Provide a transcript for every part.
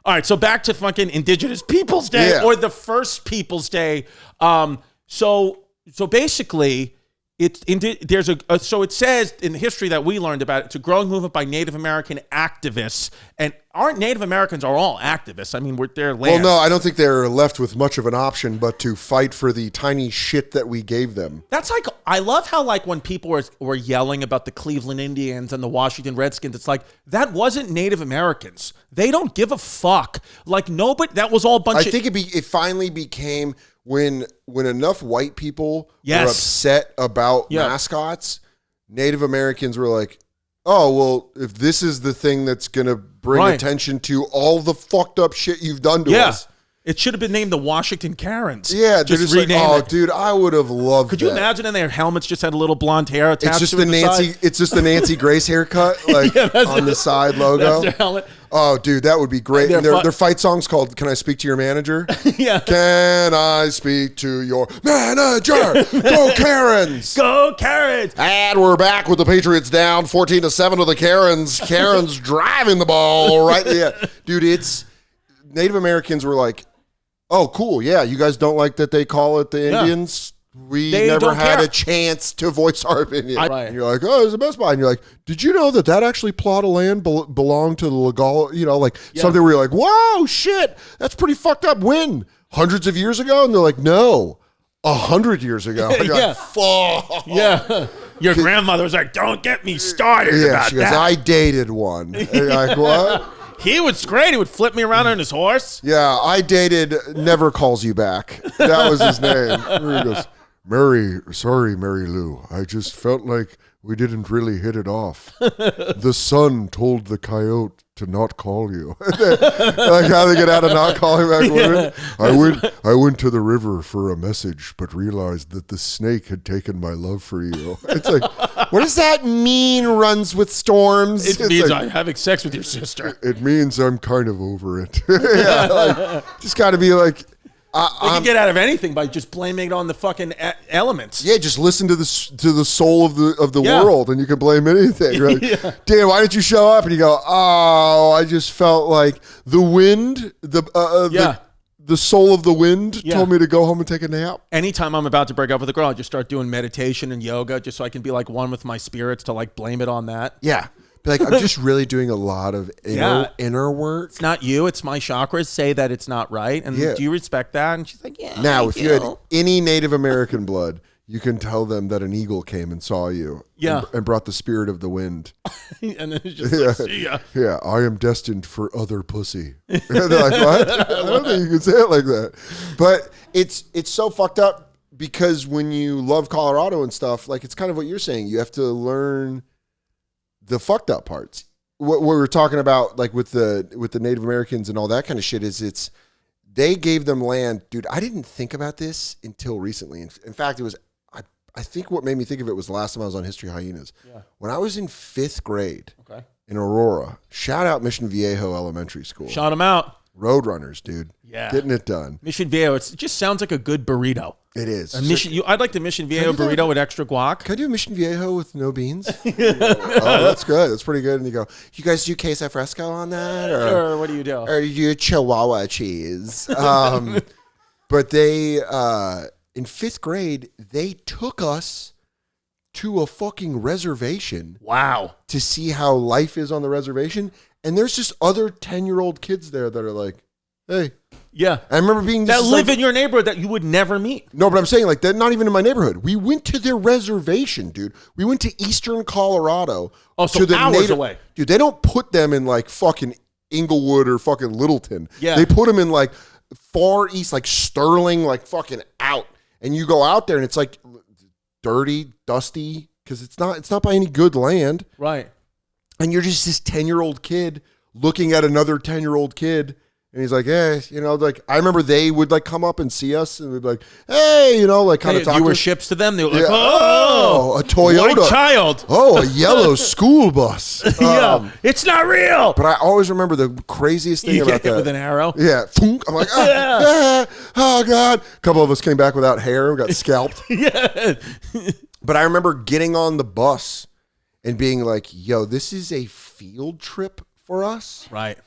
All right, so back to fucking Indigenous Peoples Day or the first Peoples Day. So basically, so it says in the history that we learned about it, it's a growing movement by Native American activists. And aren't Native Americans are all activists? I mean, we're their land. Well, no, I don't think they're left with much of an option but to fight for the tiny shit that we gave them. That's like, I love how like when people were yelling about the Cleveland Indians and the Washington Redskins, it's like, that wasn't Native Americans. They don't give a fuck. Like nobody, that was all a bunch I think it finally became when enough white people were Yes. upset about mascots, Native Americans were like, oh, well, if this is the thing that's going to bring attention to all the fucked up shit you've done to us. It should have been named the Washington Karens. Yeah, they're just like, oh, it. dude, I would have loved Could you imagine in their helmets just had a little blonde hair attached it's just to the Nancy. side? It's just the Nancy Grace haircut, like on the side logo. That's their helmet. Oh, dude, that would be great. And their fight song's called "Can I Speak to Your Manager?" Yeah. Can I speak to your manager? Go Karens! Go Karens! And we're back with the Patriots down 14-7 to the Karens. Karens driving the ball right. Yeah, dude, it's Native Americans were like, oh, cool. Yeah, you guys don't like that they call it the Indians? We never had a chance to voice our opinion. And you're like, oh, it's the Best Buy. And you're like, did you know that actually plot of land belonged to the legal, something where you're like, whoa, shit, that's pretty fucked up. When? Hundreds of years ago? And they're like, no, 100 years ago. Like, fuck. Yeah. Your grandmother was like, don't get me started about she goes, that. I dated one. And you're like, what? He was great. He would flip me around on his horse. Yeah, I dated Never Calls You Back. That was his name. He goes, Mary Lou. I just felt like we didn't really hit it off. The sun told the coyote to not call you. Like how they get out of not calling back women. I went to the river for a message, but realized that the snake had taken my love for you. It's like, what does that mean? Runs with storms. It means I'm having sex with your sister. It means I'm kind of over it. Just got to be like. You can get out of anything by just blaming it on the fucking elements. Yeah, just listen to the soul of the world, and you can blame anything. Right? Damn, why didn't you show up? And you go, oh, I just felt like the wind, the soul of the wind told me to go home and take a nap. Anytime I'm about to break up with a girl, I just start doing meditation and yoga just so I can be like one with my spirits to like blame it on that. Yeah. Like, I'm just really doing a lot of inner work. It's not you. It's my chakras say that it's not right. And do you respect that? And she's like, yeah. Now, if you had any Native American blood, you can tell them that an eagle came and saw you and brought the spirit of the wind. And then it's just like, see ya. Yeah, I am destined for other pussy. And they're like, what? I don't think you can say it like that. But it's so fucked up because when you love Colorado and stuff, like it's kind of what you're saying. You have to learn the fucked up parts. What we were talking about, like with the Native Americans and all that kind of shit, is they gave them land. Dude, I didn't think about this until recently. In fact, it was I think what made me think of it was the last time I was on History Hyenas. Yeah. When I was in 5th grade in Aurora, shout out Mission Viejo Elementary School. Shout them out. Roadrunners, dude. Yeah. Getting it done. Mission Viejo, it just sounds like a good burrito. It is. I'd like the Mission Viejo burrito with extra guac. Can I do a Mission Viejo with no beans? Oh, that's good. That's pretty good. And you go, you guys do queso fresco on that? Or what do you do? Or do you do Chihuahua cheese? But they, in 5th grade, they took us to a fucking reservation. Wow. To see how life is on the reservation. And there's just other 10-year-old kids there that are like, hey. Yeah. I remember being just live in your neighborhood that you would never meet. No, but I'm saying like that, not even in my neighborhood. We went to their reservation, dude. We went to eastern Colorado. Oh, so hours away. Dude, they don't put them in like fucking Inglewood or fucking Littleton. Yeah. They put them in like far east, like Sterling, like fucking out. And you go out there and it's like dirty, dusty, because it's not by any good land. Right. And you're just this 10-year-old kid looking at another 10-year-old kid. And he's like, hey, like, I remember they would like come up and see us and they'd be like, hey, like kind of talk. You were ships to them. They were like, oh, a Toyota. White child. Oh, a yellow school bus. It's not real. But I always remember the craziest thing about that. With an arrow. Yeah. I'm like, oh, God. A couple of us came back without hair and got scalped. Yeah. But I remember getting on the bus and being like, yo, this is a field trip for us. Right.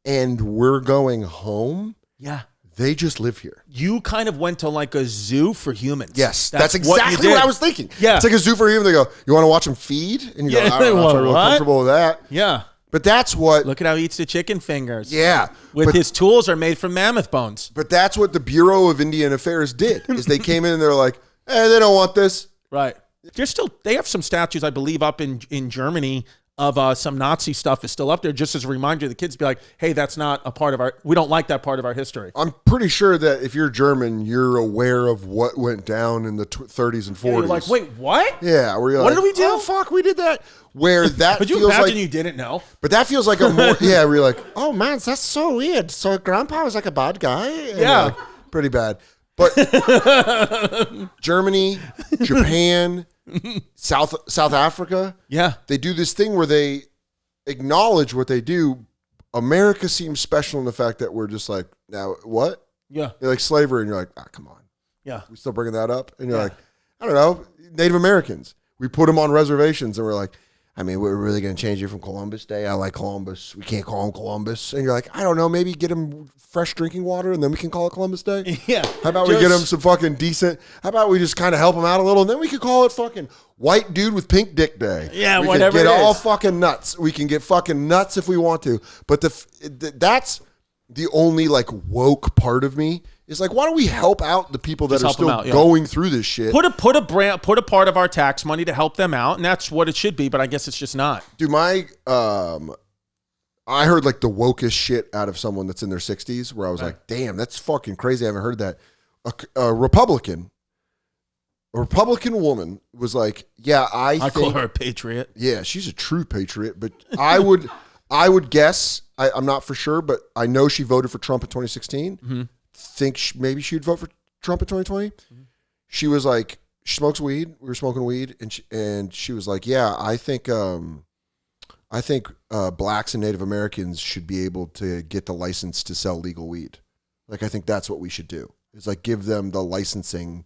and we're going home. Yeah. They just live here. You kind of went to like a zoo for humans. Yes, that's exactly what I was thinking. Yeah. It's like a zoo for humans. They go, you want to watch them feed? And you go, I don't know if I'm really comfortable with that. Yeah. But that's what... Look at how he eats the chicken fingers. Yeah. His tools are made from mammoth bones. But that's what the Bureau of Indian Affairs did, is they came in and they're like, hey, they don't want this. Right. They have some statues, I believe, up in Germany of some Nazi stuff is still up there, just as a reminder to the kids, be like, hey, that's not a part of we don't like that part of our history. I'm pretty sure that if you're German, you're aware of what went down in the 30s and 40s. Yeah, you're like, wait, what? Yeah. Where you're what like, did we do? Oh, fuck, we did that. Where that Could you feels imagine like, you didn't know? But that feels like a more, yeah, where you're like, oh, man, that's so weird. So grandpa was like a bad guy? And yeah. Like, pretty bad. But Germany, Japan, South Africa, yeah, they do this thing where they acknowledge what they do. America seems special in the fact that we're just like, now what? Yeah. You're like slavery, and you're like, come on. Yeah. We still bringing that up? And you're like, I don't know, Native Americans. We put them on reservations, and we're like, I mean, we're really going to change it from Columbus Day. I like Columbus. We can't call him Columbus. And you're like, I don't know, maybe get him fresh drinking water, and then we can call it Columbus Day? Yeah. How about we get him some fucking decent, how about we just kind of help him out a little, and then we could call it fucking White Dude with Pink Dick Day. Yeah, we whatever can get it all is. fucking nuts. We can get fucking nuts if we want to. But that's the only like woke part of me is like, why don't we help out the people that are still going through this shit? Put a part of our tax money to help them out, and that's what it should be. But I guess it's just not. Dude, I heard like the wokest shit out of someone that's in their 60s, where I was like, damn, that's fucking crazy. I haven't heard that. A Republican woman was like, yeah, I call her a patriot. Yeah, she's a true patriot, but I would guess, I'm not for sure, but I know she voted for Trump in 2016. Mm-hmm. Think maybe she'd vote for Trump in 2020. Mm-hmm. She was like, she smokes weed. We were smoking weed, and she was like, yeah, I think blacks and Native Americans should be able to get the license to sell legal weed. Like, I think that's what we should do. Is like give them the licensing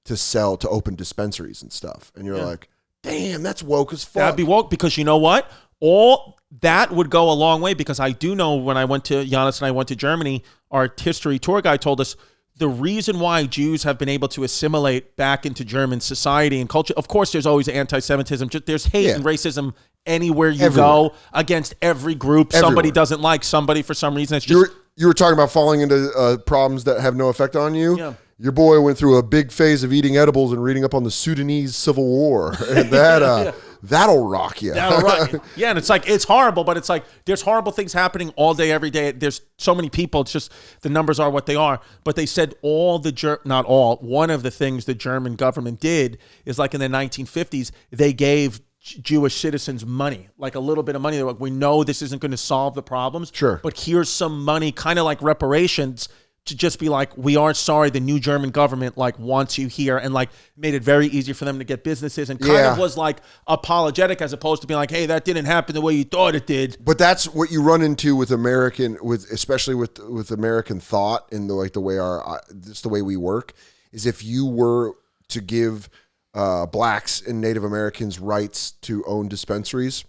to open dispensaries and stuff. And you're like, damn, that's woke as fuck. That'd be woke, because you know what? All that would go a long way, because I do know when I went to Yannis and I went to Germany, our history tour guide told us the reason why Jews have been able to assimilate back into German society and culture. Of course, there's always anti-Semitism. There's hate and racism anywhere you go against every group. Somebody doesn't like somebody for some reason. It's just you were talking about falling into problems that have no effect on you. Yeah. Your boy went through a big phase of eating edibles and reading up on the Sudanese Civil War, and that'll rock you. That'll rock you. Yeah, and it's like, it's horrible, but it's like there's horrible things happening all day, every day. There's so many people. It's just the numbers are what they are. But they said not all. One of the things the German government did is, like in the 1950s, they gave Jewish citizens money, like a little bit of money. They're like, we know this isn't going to solve the problems, sure, but here's some money, kind of like reparations, to just be like, we are sorry, the new German government like wants you here, and like made it very easy for them to get businesses, and kind of was like apologetic, as opposed to being like, hey, that didn't happen the way you thought it did. But that's what you run into with especially with American thought, and the way we work, is if you were to give blacks and Native Americans rights to own dispensaries,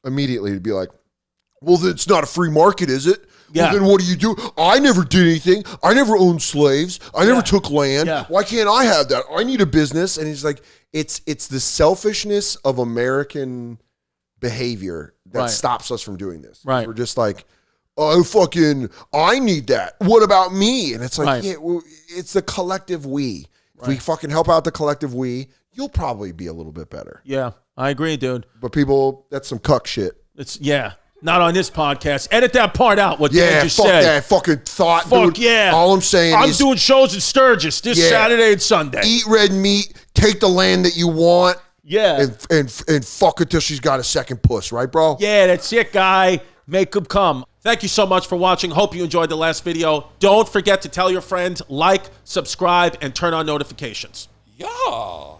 immediately it'd be like, well, it's not a free market, is it? Yeah. Well, then what do you do? I never did anything. I never owned slaves. I never took land. Yeah. Why can't I have that? I need a business. And he's like, it's the selfishness of American behavior that stops us from doing this. Right. We're just like, oh, I need that. What about me? And it's like, it's the collective we. If we fucking help out the collective we, you'll probably be a little bit better. Yeah, I agree, dude. But people, that's some cuck shit. Not on this podcast. Edit that part out, what Dan just said. Yeah, fuck that fucking thought, fuck dude. Yeah. All I'm saying I'm doing shows in Sturgis this Saturday and Sunday. Eat red meat, take the land that you want, and fuck it till she's got a second puss, right, bro? Yeah, that's it, guy. Make them come. Thank you so much for watching. Hope you enjoyed the last video. Don't forget to tell your friends, like, subscribe, and turn on notifications. Yeah.